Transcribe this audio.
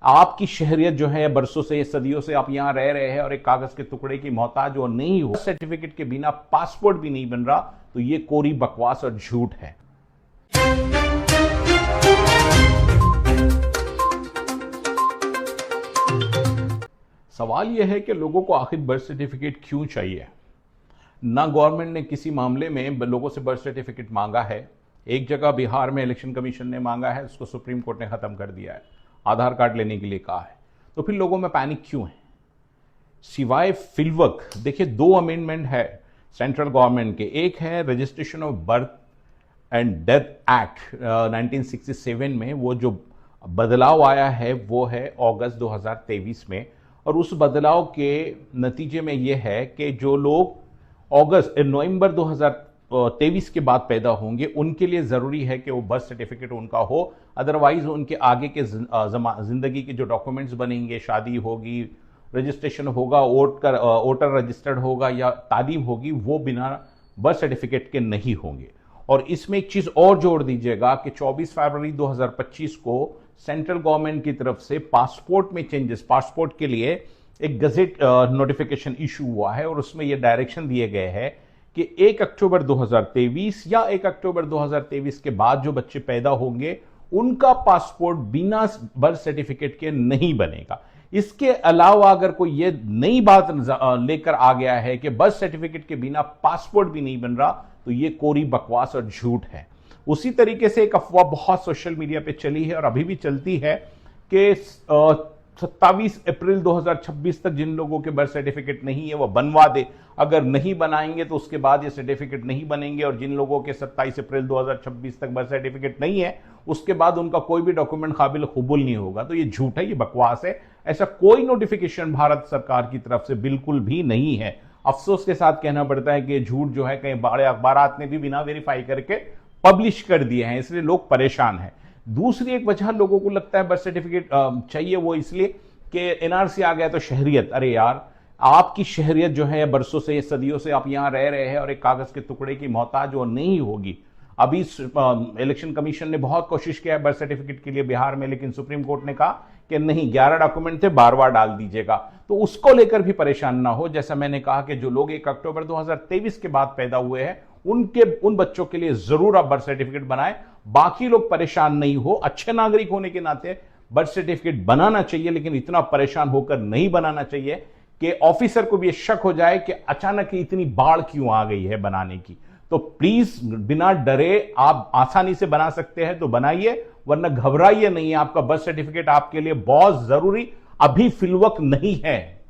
आपकी शहरियत जो है बरसों से सदियों से आप यहां रह रहे हैं और एक कागज के टुकड़े की मोहताज और नहीं हो, सर्टिफिकेट के बिना पासपोर्ट भी नहीं बन रहा, तो ये कोरी बकवास और झूठ है। सवाल यह है कि लोगों को आखिर बर्थ सर्टिफिकेट क्यों चाहिए। ना गवर्नमेंट ने किसी मामले में लोगों से बर्थ सर्टिफिकेट मांगा है। एक जगह बिहार में इलेक्शन कमीशन ने मांगा है, उसको सुप्रीम कोर्ट ने खत्म कर दिया है, आधार कार्ड लेने के लिए कहा है। तो फिर लोगों में पैनिक क्यों है? सिवाय फिलवक देखिए, 2 अमेंडमेंट है सेंट्रल गवर्नमेंट के। एक है registration of birth and death act 1967 में, वो जो बदलाव आया है वो है अगस्त 2023 में। और उस बदलाव के नतीजे में यह है कि जो लोग नवंबर 2023 के बाद पैदा होंगे उनके लिए ज़रूरी है कि वो बर्थ सर्टिफिकेट उनका हो। अदरवाइज उनके आगे के ज़िंदगी के जो डॉक्यूमेंट्स बनेंगे, शादी होगी, रजिस्ट्रेशन होगा, वोटर रजिस्टर्ड होगा या तालीम होगी, वो बिना बर्थ सर्टिफिकेट के नहीं होंगे। और इसमें एक चीज़ और जोड़ दीजिएगा कि 24 फरवरी 2025 को सेंट्रल गवर्नमेंट की तरफ से पासपोर्ट में चेंजेस, पासपोर्ट के लिए एक गजेट नोटिफिकेशन इशू हुआ है और उसमें यह डायरेक्शन दिए गए हैं कि 1 अक्टूबर 2023 या 1 अक्टूबर 2023 के बाद जो बच्चे पैदा होंगे उनका पासपोर्ट बिना बर्थ सर्टिफिकेट के नहीं बनेगा। इसके अलावा अगर कोई ये नई बात लेकर आ गया है कि बर्थ सर्टिफिकेट के बिना पासपोर्ट भी नहीं बन रहा, तो ये कोरी बकवास और झूठ है। उसी तरीके से एक अफवाह बहुत सोशल मीडिया पे चली है और अभी भी चलती है कि 27 अप्रैल 2026 तक जिन लोगों के बर्थ सर्टिफिकेट नहीं है वो बनवा दे, अगर नहीं बनाएंगे तो उसके बाद ये सर्टिफिकेट नहीं बनेंगे। और जिन लोगों के 27 अप्रैल 2026 तक बर्थ सर्टिफिकेट नहीं है उसके बाद उनका कोई भी डॉक्यूमेंट काबिल कबूल नहीं होगा। तो ये झूठ है, ये बकवास है। ऐसा कोई नोटिफिकेशन भारत सरकार की तरफ से बिल्कुल भी नहीं है। अफसोस के साथ कहना पड़ता है कि झूठ जो है कई बड़े अखबारात ने भी बिना वेरीफाई करके पब्लिश कर दिए हैं, इसलिए लोग परेशान हैं। दूसरी एक वजह लोगों को लगता है बर्थ सर्टिफिकेट चाहिए, वो इसलिए कि एनआरसी आ गया तो शहरियत। अरे यार, आपकी शहरियत जो है बरसों से सदियों से आप यहां रह रहे हैं और एक कागज के टुकड़े की मोहताज वो नहीं होगी। अभी इलेक्शन कमीशन ने बहुत कोशिश किया है बर्थ सर्टिफिकेट के लिए बिहार में, लेकिन सुप्रीम कोर्ट ने कहा कि नहीं, 11 डॉक्यूमेंट थे, बार डाल दीजिएगा। तो उसको लेकर भी परेशान ना हो। जैसा मैंने कहा कि जो लोग 1 अक्टूबर 2023 के बाद पैदा हुए हैं उन बच्चों के लिए जरूर आप बर्थ सर्टिफिकेट बनाएं। बाकी लोग परेशान नहीं हो। अच्छे नागरिक होने के नाते बर्थ सर्टिफिकेट बनाना चाहिए, लेकिन इतना परेशान होकर नहीं बनाना चाहिए कि ऑफिसर को भी ये शक हो जाए कि अचानक इतनी बाढ़ क्यों आ गई है बनाने की। तो प्लीज बिना डरे, आप आसानी से बना सकते हैं तो बनाइए, वरना घबराइए नहीं। आपका बर्थ सर्टिफिकेट आपके लिए बहुत जरूरी अभी फिलवक नहीं है।